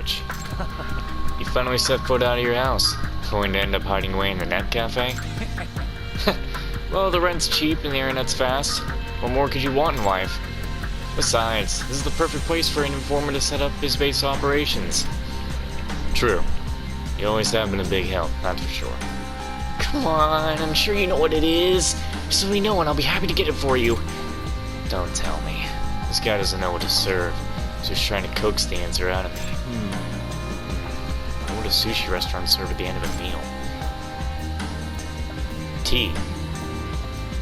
sandwich. You finally set foot out of your house. Going to end up hiding away in the net cafe? Well, the rent's cheap and the internet's fast. What more could you want in life? Besides, this is the perfect place for an informer to set up his base operations. True. You always have been a big help, that's for sure. Come on, I'm sure you know what it is. Just let me know and I'll be happy to get it for you. Don't tell me. This guy doesn't know what to serve. He's just trying to coax the answer out of me. What would a sushi restaurant serve at the end of a meal? Tea.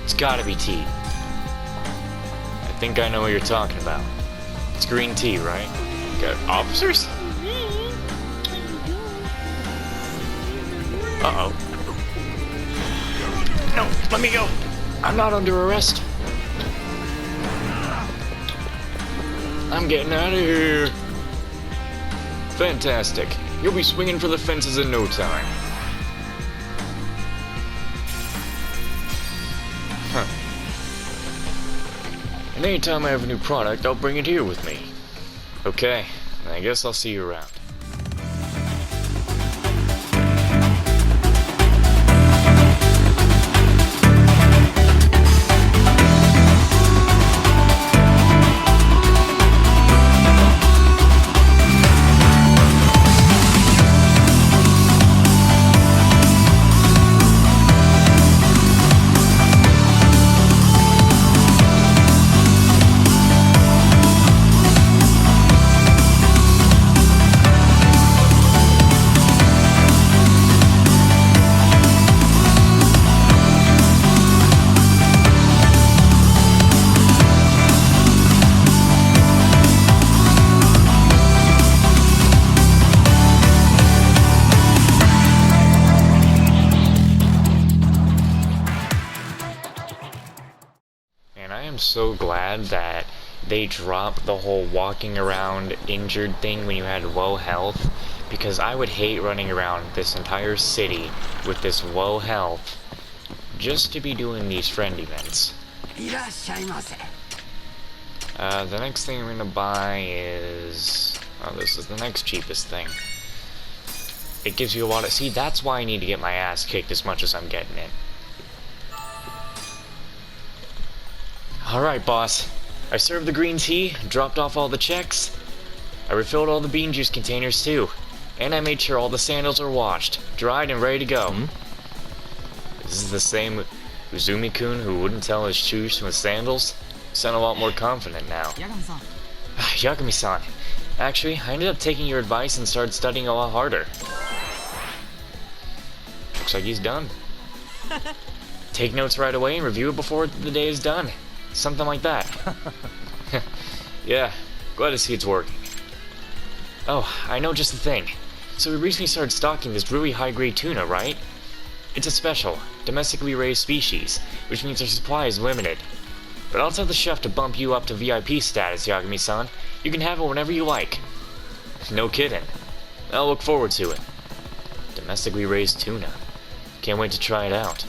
It's gotta be tea. I think I know what you're talking about. It's green tea, right? Got officers? Uh-oh. No, let me go. I'm not under arrest. I'm getting out of here. Fantastic. You'll be swinging for the fences in no time. Huh. And anytime I have a new product, I'll bring it here with me. Okay, I guess I'll see you around. I'm so glad that they dropped the whole walking around injured thing when you had low health, because I would hate running around this entire city with this low health just to be doing these friend events. The next thing I'm gonna buy is... oh, this is the next cheapest thing. It gives you a lot of... see, that's why I need to get my ass kicked as much as I'm getting it. Alright, boss. I served the green tea, dropped off all the checks. I refilled all the bean juice containers too. And I made sure all the sandals are washed, dried, and ready to go. This is the same Uzumi-kun who wouldn't tell his shoes from his sandals? You sound a lot more confident now. Yagami-san. Actually, I ended up taking your advice and started studying a lot harder. Looks like he's done. Take notes right away and review it before the day is done. Something like that. Yeah, glad to see it's working. Oh, I know just the thing. So we recently started stocking this really high-grade tuna, right? It's a special, domestically raised species, which means our supply is limited. But I'll tell the chef to bump you up to VIP status, Yagami-san. You can have it whenever you like. No kidding. I'll look forward to it. Domestically raised tuna. Can't wait to try it out.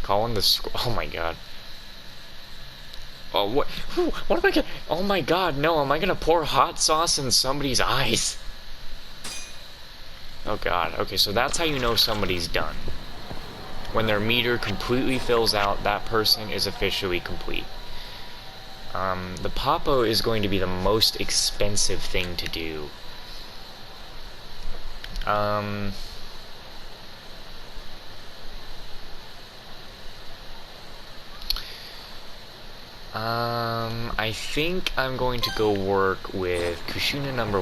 Calling the oh my god. Oh, what? What am I gonna... oh my god, no, am I gonna pour hot sauce in somebody's eyes? Oh god, okay, so that's how you know somebody's done. When their meter completely fills out, that person is officially complete. The Papo is going to be the most expensive thing to do. I think I'm going to go work with Kushina number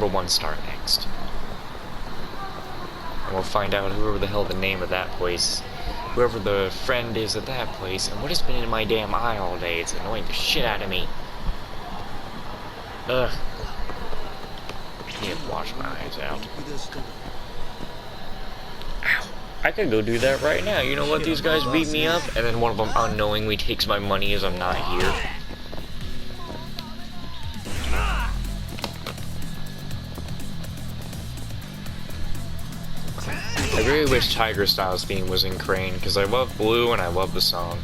1 star next. And we'll find out whoever the hell the name of that place, whoever the friend is at that place, and what has been in my damn eye all day. It's annoying the shit out of me. Ugh. I need to wash my eyes out. Ow. I could go do that right now. You know what? These guys beat me up, and then one of them unknowingly takes my money as I'm not here. I really wish Tiger Styles' theme was in Crane, because I love Blue and I love the song.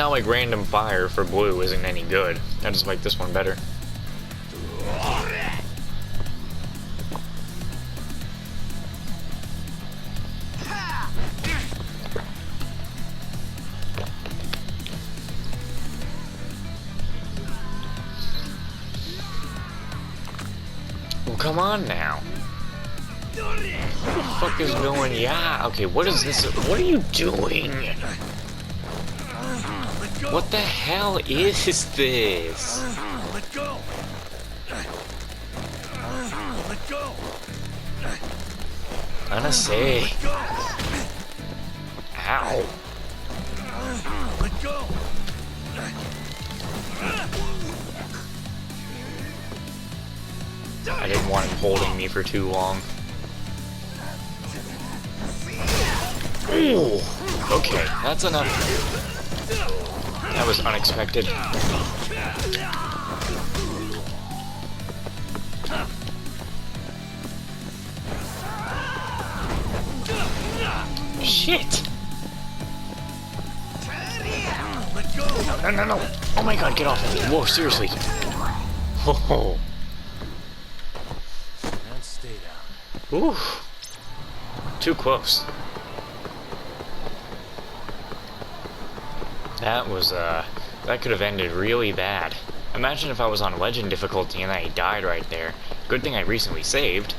not like random fire for blue isn't any good. I just like this one better. Well, come on now. What the fuck is going? Yeah, okay, what is this? What are you doing? What the hell is this? Let go. Let go. Gonna say. Ow. Let go. I didn't want him holding me for too long. Ooh. Okay, that's enough. That was unexpected. Shit! No. Oh my god, get off of me. Whoa, seriously. Whoa. And stay down. Ooh. Too close. That was, that could have ended really bad. Imagine if I was on legend difficulty and I died right there. Good thing I recently saved.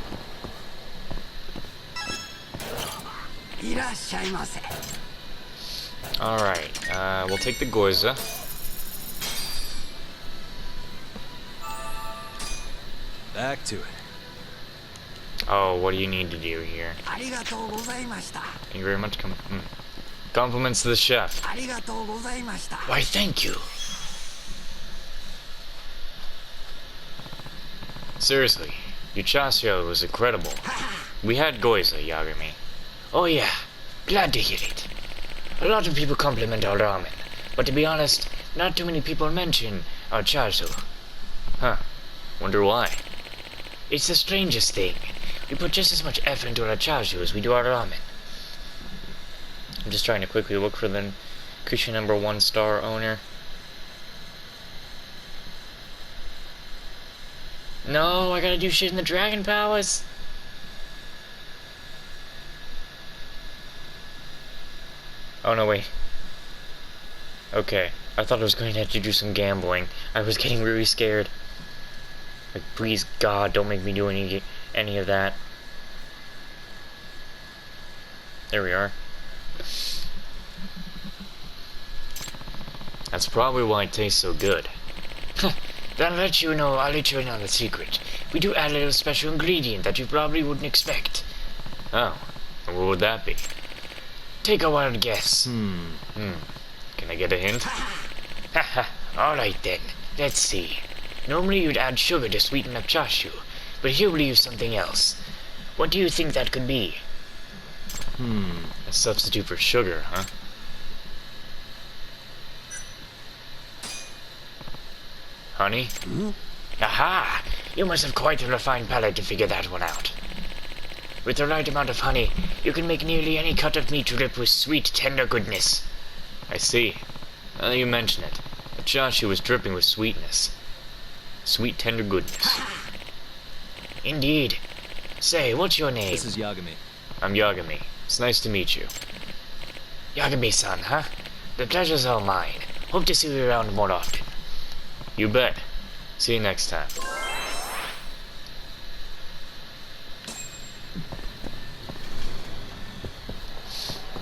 Alright, we'll take the Goiza. Back to it. Oh, what do you need to do here? Thank you very much. Compliments to the chef. Why, thank you. Seriously, your chasio was incredible. We had Goiza, Yagami. Oh yeah, glad to hear it. A lot of people compliment our ramen, but to be honest, not too many people mention our chasio. Huh, wonder why. It's the strangest thing. We put just as much effort into our chasio as we do our ramen. I'm just trying to quickly look for the cushion number 1 star owner. No, I gotta do shit in the Dragon Palace. Oh no, wait. Okay, I thought I was going to have to do some gambling. I was getting really scared. Like, please God, don't make me do any of that. There we are. That's probably why it tastes so good. I'll let you know the secret. We do add a little special ingredient that you probably wouldn't expect. Oh, and what would that be? Take a wild guess. Can I get a hint? Haha, alright then. Let's see. Normally you'd add sugar to sweeten up chashu, but here we'll use something else. What do you think that could be? A substitute for sugar, huh? Honey? Aha! You must have quite a refined palate to figure that one out. With the right amount of honey, you can make nearly any cut of meat drip with sweet, tender goodness. I see. Now that you mention it, the chashu was dripping with sweetness. Sweet, tender goodness. Indeed. Say, what's your name? This is Yagami. I'm Yagami. It's nice to meet you. Yagami-san, huh? The pleasure's all mine. Hope to see you around more often. You bet. See you next time.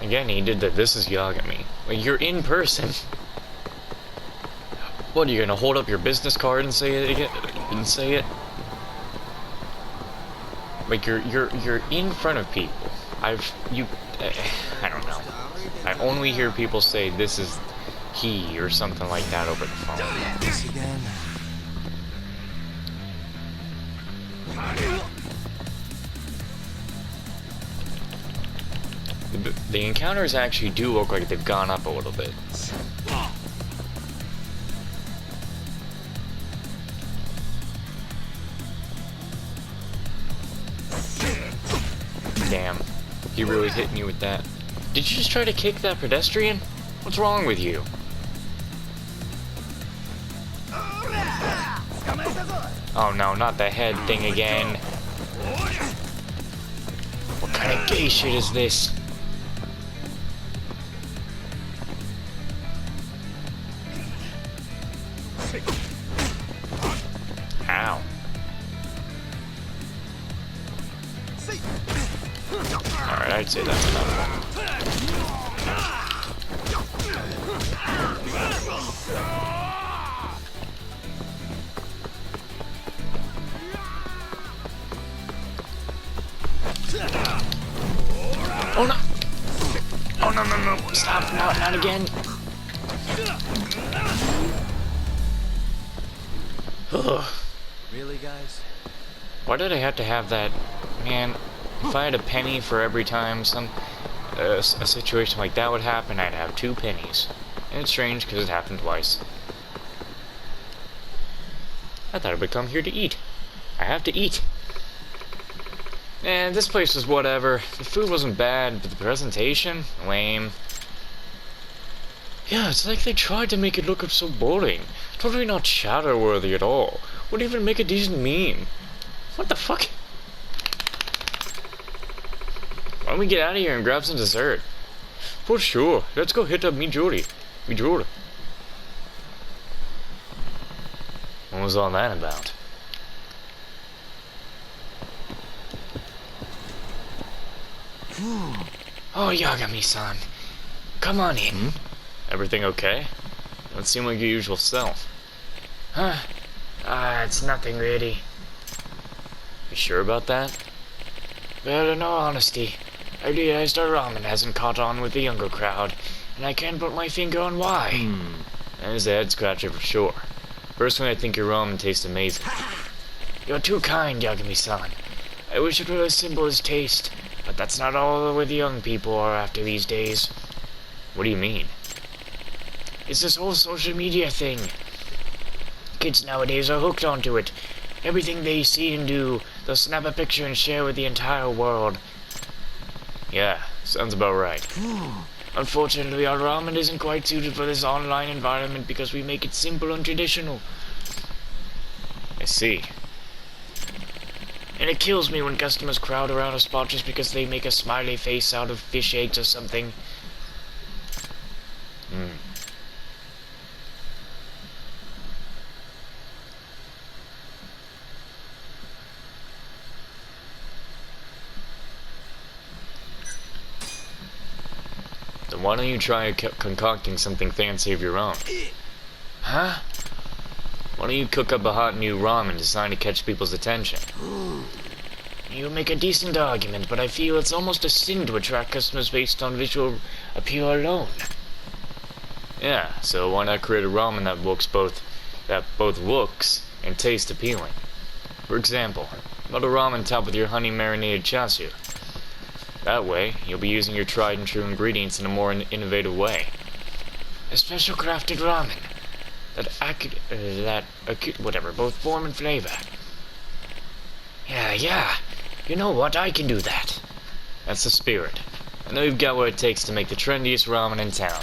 Again, he did that. This is Yagami. Like, you're in person. What, are you gonna hold up your business card and say it again? And say it? Like, you're in front of people. I don't know. I only hear people say this is he or something like that over the phone. This again. The encounters actually do look like they've gone up a little bit. Damn. He really hit me with that. Did you just try to kick that pedestrian? What's wrong with you? Oh no, not the head thing again. What kind of gay shit is this? Ow. Alright, I'd say that's enough. Oh no! Oh no, no, no! Stop! No, not again! Ugh. Really, guys? Why did I have to have that? Man, if I had a penny for every time a situation like that would happen, I'd have 2 pennies. And it's strange because it happened twice. I thought I would come here to eat. I have to eat. And this place was whatever. The food wasn't bad, but the presentation? Lame. Yeah, it's like they tried to make it look so boring. Totally not chatter-worthy at all. Wouldn't even make a decent meme. What the fuck? Why don't we get out of here and grab some dessert? For sure. Let's go hit up Mijori. Mijori. What was all that about? Oh, Yagami-san. Come on in. Everything okay? Don't seem like your usual self. Huh? It's nothing really. You sure about that? Well, in all honesty, I realized our ramen hasn't caught on with the younger crowd, and I can't put my finger on why. There's a head scratcher for sure. Personally, I think your ramen tastes amazing. You're too kind, Yagami-san. I wish it were as simple as taste, but that's not all the way the young people are after these days. What do you mean? It's this whole social media thing. Kids nowadays are hooked onto it. Everything they see and do, they'll snap a picture and share with the entire world. Yeah, sounds about right. Unfortunately, our ramen isn't quite suited for this online environment because we make it simple and traditional. I see. And it kills me when customers crowd around a spot just because they make a smiley face out of fish eggs or something. Then why don't you try concocting something fancy of your own? Huh? Why don't you cook up a hot new ramen designed to catch people's attention? You make a decent argument, but I feel it's almost a sin to attract customers based on visual appeal alone. Yeah, so why not create a ramen that both looks and tastes appealing? For example, butter ramen topped with your honey marinated chashu. That way, you'll be using your tried and true ingredients in a more innovative way. A special crafted ramen whatever, both form and flavor. Yeah. You know what? I can do that. That's the spirit. I know you've got what it takes to make the trendiest ramen in town.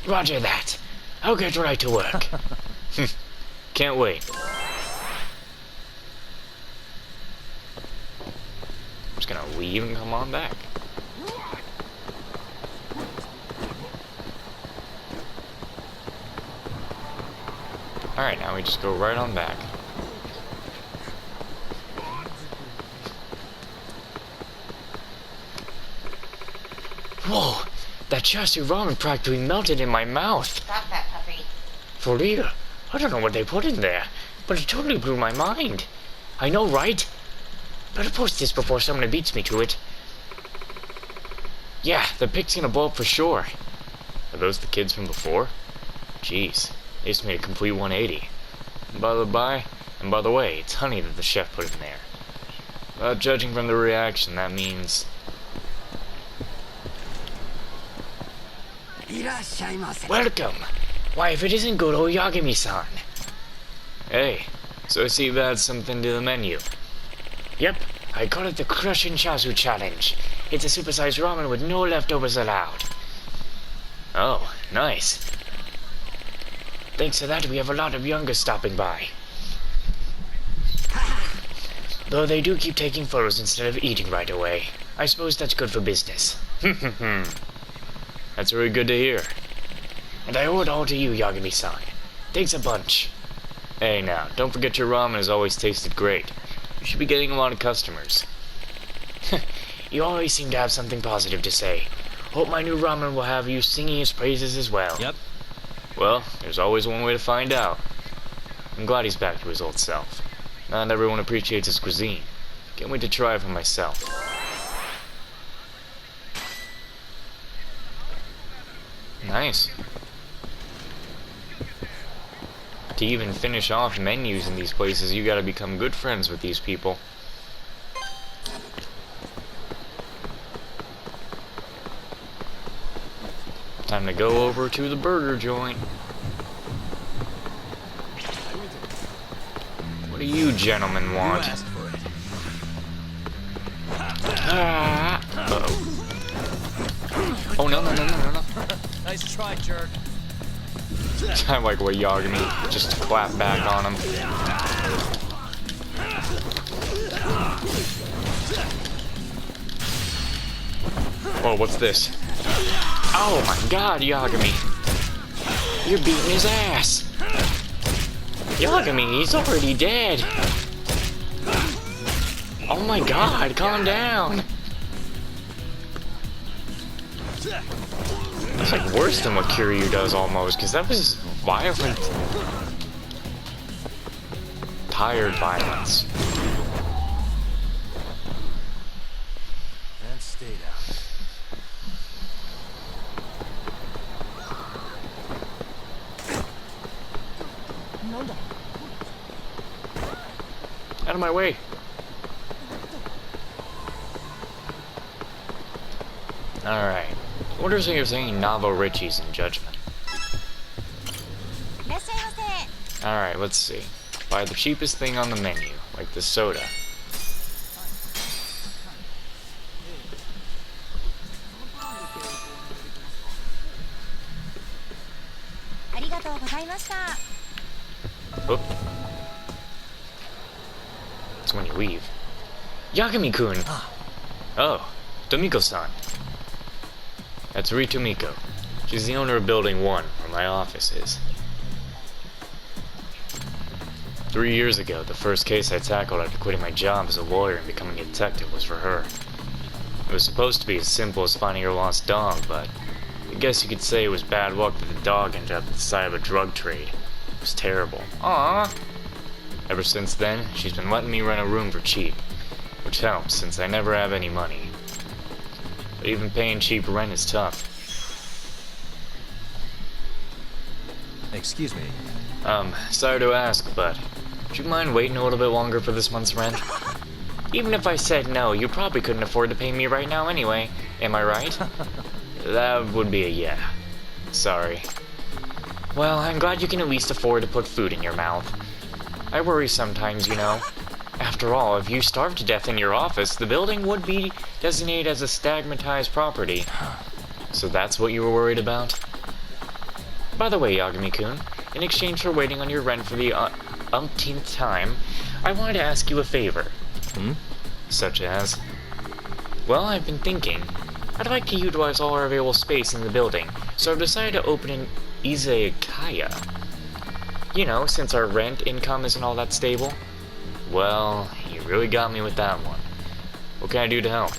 Roger that. I'll get right to work. Can't wait. I'm just gonna leave and come on back. Alright, now we just go right on back. Whoa! That chassis ramen practically melted in my mouth. Stop that, puppy. For real. I don't know what they put in there, but it totally blew my mind. I know, right? Better post this before someone beats me to it. Yeah, the pic's gonna blow up for sure. Are those the kids from before? Jeez, they just made a complete 180. And by the way, it's honey that the chef put in there. But judging from the reaction, that means... Welcome! Why, if it isn't good old Yagami-san. Hey, so I see you've added something to the menu. Yep, I call it the Crushing Chasu Challenge. It's a supersized ramen with no leftovers allowed. Oh, nice. Thanks to that, we have a lot of youngers stopping by. Though they do keep taking photos instead of eating right away. I suppose that's good for business. That's really good to hear. And I owe it all to you, Yagami-san. Thanks a bunch. Hey now, don't forget your ramen has always tasted great. You should be getting a lot of customers. You always seem to have something positive to say. Hope my new ramen will have you singing his praises as well. Yep. Well, there's always one way to find out. I'm glad he's back to his old self. Not everyone appreciates his cuisine. Can't wait to try it for myself. Nice. To even finish off menus in these places, you gotta become good friends with these people. Time to go over to the burger joint. What do you gentlemen want? You asked for it. Uh-oh. Oh, no. Nice try, jerk. I like what Yagami just clapped back on him. Oh, what's this? Oh my god, Yagami. You're beating his ass. Yagami, he's already dead. Oh my god, calm down. That's like worse than what Kiryu does almost, because that was violent. Tired violence. And stay down. Out of my way. Alright. What are you saying Navo Richie's in Judgment? Alright, let's see. Buy the cheapest thing on the menu, like the soda. Oop. That's when you leave. Yagami-kun! Oh, Tomiko-san. That's Ritomiko. She's the owner of Building 1, where my office is. 3 years ago, the first case I tackled after quitting my job as a lawyer and becoming a detective was for her. It was supposed to be as simple as finding her lost dog, but I guess you could say it was bad luck that the dog ended up at the side of a drug trade. It was terrible. Aww! Ever since then, she's been letting me rent a room for cheap, which helps since I never have any money. But even paying cheap rent is tough. Excuse me. Sorry to ask, but would you mind waiting a little bit longer for this month's rent? Even if I said no, you probably couldn't afford to pay me right now anyway. Am I right? That would be a yeah. Sorry. Well, I'm glad you can at least afford to put food in your mouth. I worry sometimes, you know. After all, if you starve to death in your office, the building would be designated as a stigmatized property. So that's what you were worried about? By the way, Yagami-kun, in exchange for waiting on your rent for the umpteenth time, I wanted to ask you a favor. Such as? Well, I've been thinking. I'd like to utilize all our available space in the building, so I've decided to open an izakaya. You know, since our rent income isn't all that stable. Well, you really got me with that one. What can I do to help?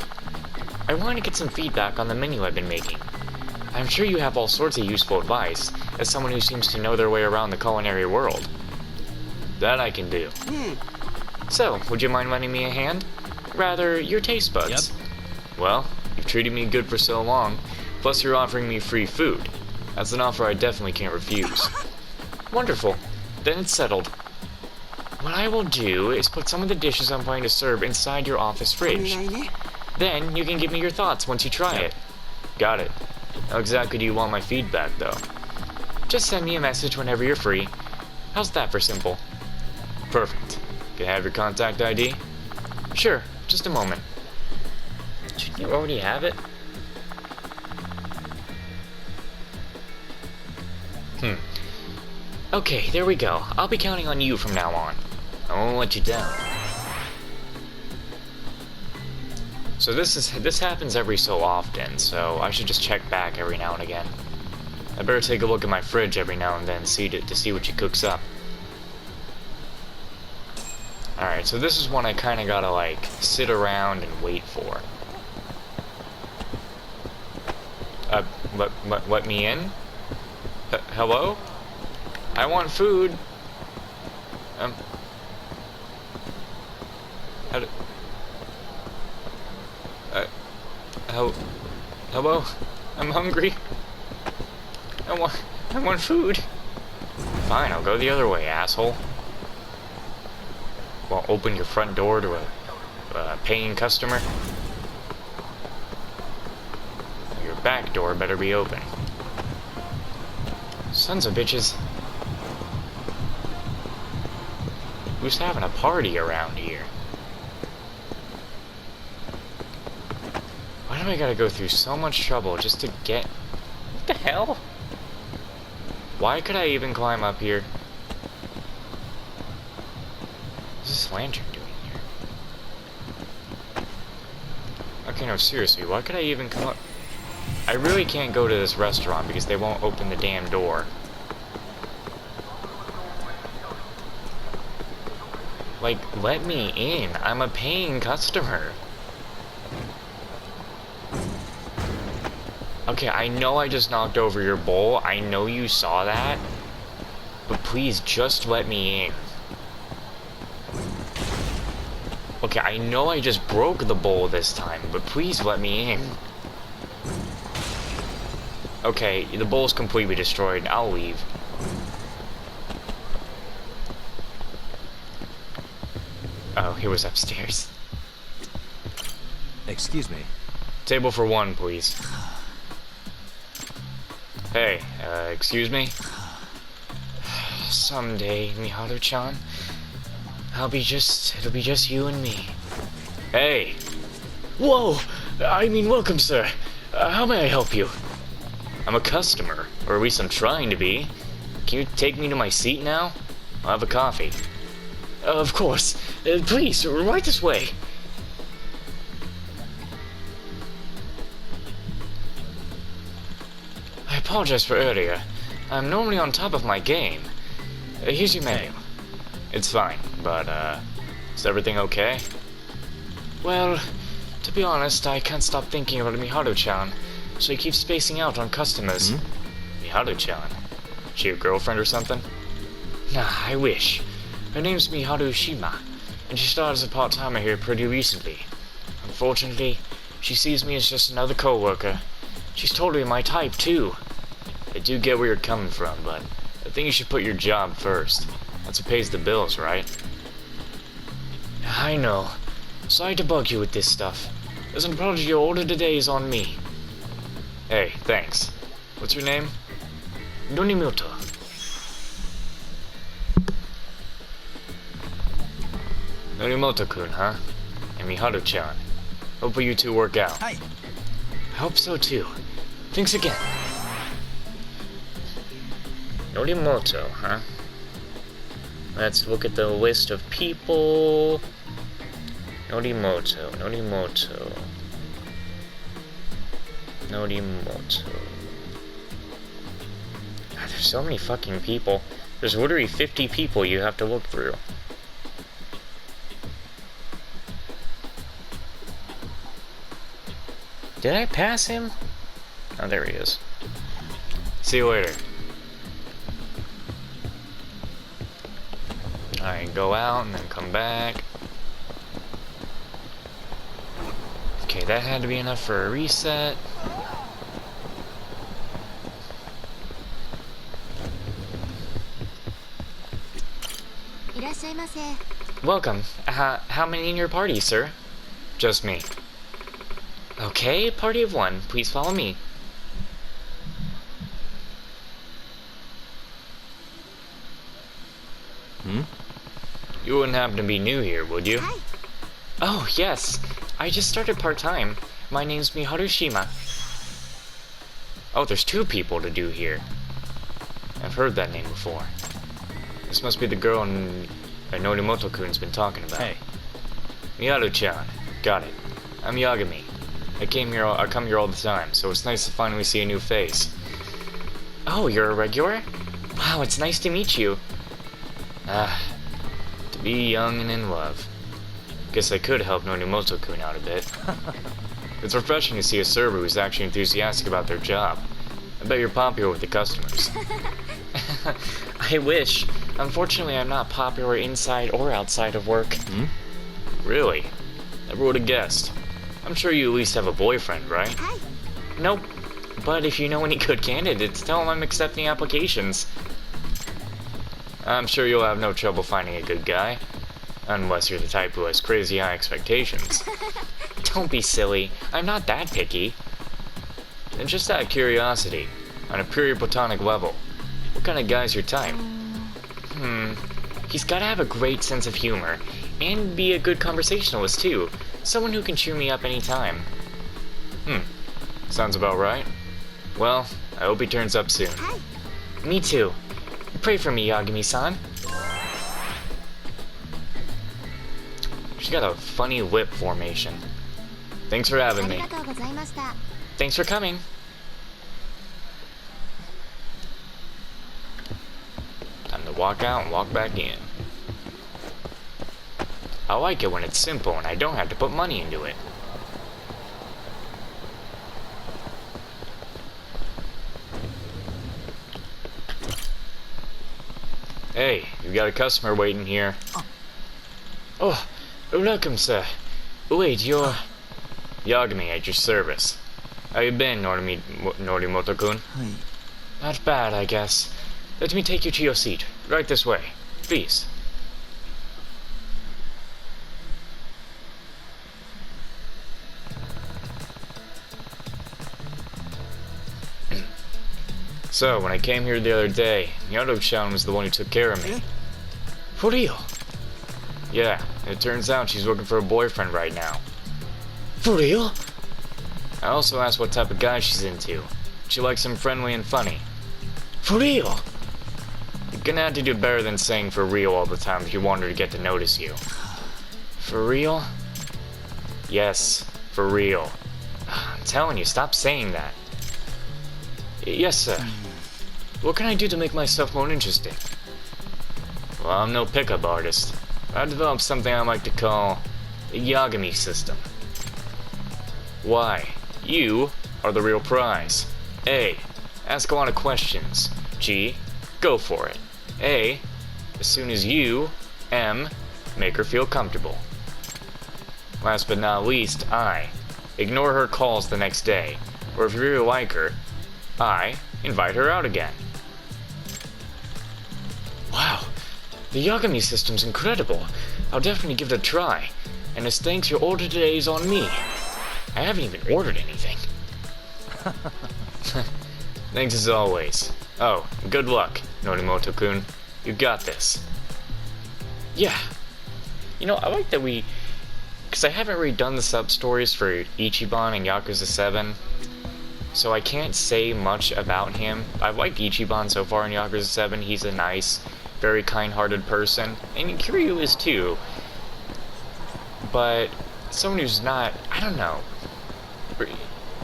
I wanted to get some feedback on the menu I've been making. I'm sure you have all sorts of useful advice, as someone who seems to know their way around the culinary world. That I can do. So, would you mind lending me a hand? Rather, your taste buds. Yep. Well, you've treated me good for so long, plus you're offering me free food. That's an offer I definitely can't refuse. Wonderful. Then it's settled. What I will do is put some of the dishes I'm planning to serve inside your office fridge. Then you can give me your thoughts once you try it. Got it. How exactly do you want my feedback, though? Just send me a message whenever you're free. How's that for simple? Perfect. Can I have your contact ID? Sure, just a moment. Shouldn't you already have it? Okay, there we go. I'll be counting on you from now on. I won't let you down. So this happens every so often, so I should just check back every now and again. I better take a look at my fridge every now and then to see what she cooks up. Alright, so this is one I kinda gotta, like, sit around and wait for. Let me in? Hello? I want food. Hello? I'm hungry. I want food. Fine, I'll go the other way, asshole. Well, open your front door to a paying customer. Your back door better be open. Sons of bitches. Who's having a party around here? Why do I gotta go through so much trouble just to get... What the hell? Why could I even climb up here? What's this lantern doing here? Okay, no, seriously, why could I even come up? I really can't go to this restaurant because they won't open the damn door. Like, let me in. I'm a paying customer. Okay, I know I just knocked over your bowl. I know you saw that. But please, just let me in. Okay, I know I just broke the bowl this time, but please let me in. Okay, the bowl's completely destroyed. I'll leave. Oh, he was upstairs. Excuse me. Table for one, please. Hey, excuse me? Someday, Miharu-chan, it'll be just you and me. Hey! Whoa! I mean, welcome, sir. How may I help you? I'm a customer, or at least I'm trying to be. Can you take me to my seat now? I'll have a coffee. Of course. Please, right this way. I apologize for earlier. I'm normally on top of my game. Here's your menu. It's fine, but, is everything okay? Well, to be honest, I can't stop thinking about Miharu-chan, so he keeps spacing out on customers. Miharu-chan? She your girlfriend or something? Nah, I wish. Her name's Miharu Shima, and she started as a part-timer here pretty recently. Unfortunately, she sees me as just another co-worker. She's totally my type, too. I do get where you're coming from, but I think you should put your job first. That's what pays the bills, right? I know. Sorry to bug you with this stuff. As an apology, your order today is on me. Hey, thanks. What's your name? Nonimoto. Nonimoto-kun, huh? And Miharu-chan. Hopefully you two work out. Hi. I hope so too. Thanks again. Norimoto, huh? Let's look at the list of people. Norimoto. God, there's so many fucking people. There's literally 50 people you have to look through. Did I pass him? Oh, there he is. See you later. Alright, go out and then come back. Okay, that had to be enough for a reset. Welcome. How many in your party, sir? Just me. Okay, party of one. Please follow me. You wouldn't happen to be new here, would you? Hi. Oh, yes. I just started part-time. My name's Miharu Shima. Oh, there's two people to do here. I've heard that name before. This must be the girl Norimoto-kun's been talking about. Hey. Miharu-chan. Got it. I'm Yagami. I come here all the time, so it's nice to finally see a new face. Oh, you're a regular? Wow, it's nice to meet you. To be young and in love. Guess I could help Norimoto-kun out a bit. It's refreshing to see a server who's actually enthusiastic about their job. I bet you're popular with the customers. I wish. Unfortunately, I'm not popular inside or outside of work. Hmm? Really? Never would have guessed. I'm sure you at least have a boyfriend, right? Hi. Nope. But if you know any good candidates, tell them I'm accepting applications. I'm sure you'll have no trouble finding a good guy. Unless you're the type who has crazy high expectations. Don't be silly. I'm not that picky. And just out of curiosity, on a pure platonic level, what kind of guy's your type? He's gotta have a great sense of humor, and be a good conversationalist too. Someone who can cheer me up anytime. Sounds about right. Well, I hope he turns up soon. Hi. Me too. Pray for me, Yagami-san. She's got a funny lip formation. Thanks for having me. ありがとうございました。 Thanks for coming. Time to walk out and walk back in. I like it when it's simple and I don't have to put money into it. Hey, you've got a customer waiting here. Oh, welcome, sir. Wait, you're... Yagami at your service. How you been, Norimoto-kun? Hi. Not bad, I guess. Let me take you to your seat. Right this way. Please. So, when I came here the other day, Yodo-chan was the one who took care of me. For real? Yeah, it turns out she's looking for a boyfriend right now. For real? I also asked what type of guy she's into. She likes him friendly and funny. For real? You're gonna have to do better than saying for real all the time if you want her to get to notice you. For real? Yes, for real. I'm telling you, stop saying that. Yes, sir. What can I do to make myself more interesting? Well, I'm no pickup artist. I developed something I like to call the Yagami system. Why? You are the real prize. A. Ask a lot of questions. G. Go for it. A. As soon as you, M. Make her feel comfortable. Last but not least, I. Ignore her calls the next day. Or if you really like her, I. Invite her out again. Wow. The Yagami system's incredible. I'll definitely give it a try. And as thanks, your order today is on me. I haven't even ordered anything. Thanks as always. Oh, good luck, Norimoto-kun. You got this. Yeah. You know, I like that because I haven't really done the sub-stories for Ichiban and Yakuza 7, so I can't say much about him. I've liked Ichiban so far in Yakuza 7. He's a nice, very kind-hearted person, and Kiryu is too. But someone who's not, I don't know.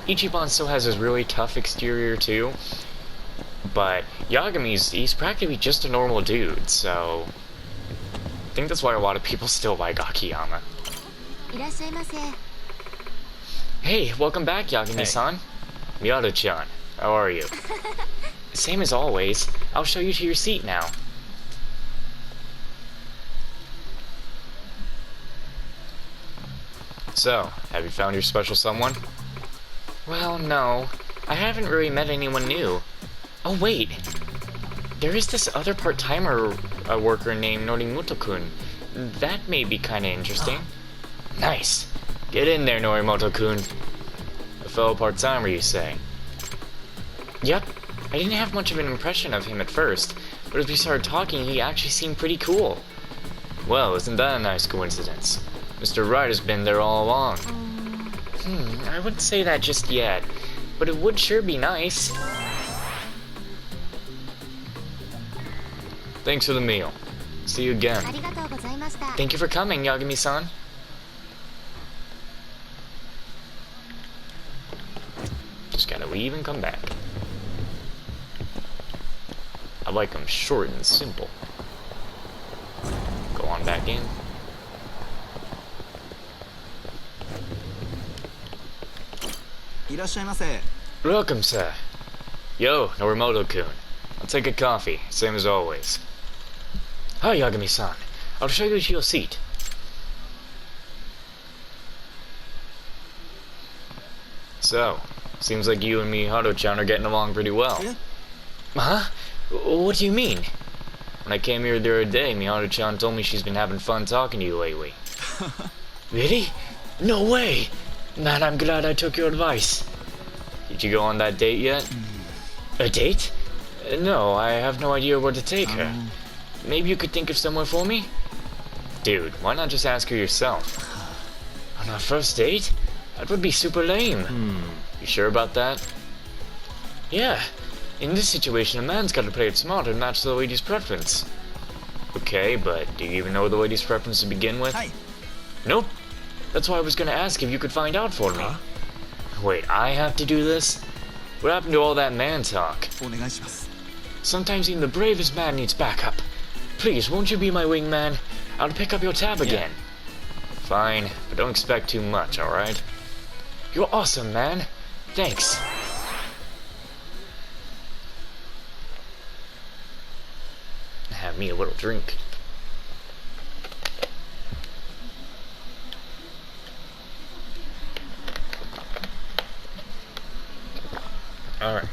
Ichiban still has his really tough exterior too, but he's practically just a normal dude, so I think that's why a lot of people still like Akiyama. いらっしゃいませ。 Hey, welcome back, Yagami-san. Miyato-chan, how are you? Same as always. I'll show you to your seat now. So, have you found your special someone? Well, no. I haven't really met anyone new. Oh, wait. There is this other part-timer worker named Norimoto-kun. That may be kinda interesting. Nice. Get in there, Norimoto-kun. A fellow part-timer, you say? Yep. I didn't have much of an impression of him at first, but as we started talking, he actually seemed pretty cool. Well, isn't that a nice coincidence? Mr. Wright has been there all along. I wouldn't say that just yet, but it would sure be nice. Thanks for the meal. See you again. ありがとうございました。 Thank you for coming, Yagami-san. Just gotta leave and come back. I like them short and simple. Go on back in. Welcome, sir. Yo, Norimoto-kun. I'll take a coffee, same as always. Hi, Yagami-san. I'll show you to your seat. So, seems like you and Mihato-chan are getting along pretty well. Yeah. Huh? What do you mean? When I came here the other day, Mihato-chan told me she's been having fun talking to you lately. Really? No way! Man, I'm glad I took your advice. Did you go on that date yet? A date? No, I have no idea where to take her. Maybe you could think of somewhere for me? Dude, why not just ask her yourself? On our first date? That would be super lame. You sure about that? Yeah. In this situation, a man's gotta play it smart and match the lady's preference. Okay, but do you even know the lady's preference to begin with? Hi. Nope. That's why I was gonna ask if you could find out for me. Wait, I have to do this? What happened to all that man talk? Sometimes even the bravest man needs backup. Please, won't you be my wingman? I'll pick up your tab again. Fine, but don't expect too much, alright? You're awesome, man. Thanks. Have me a little drink. Alright.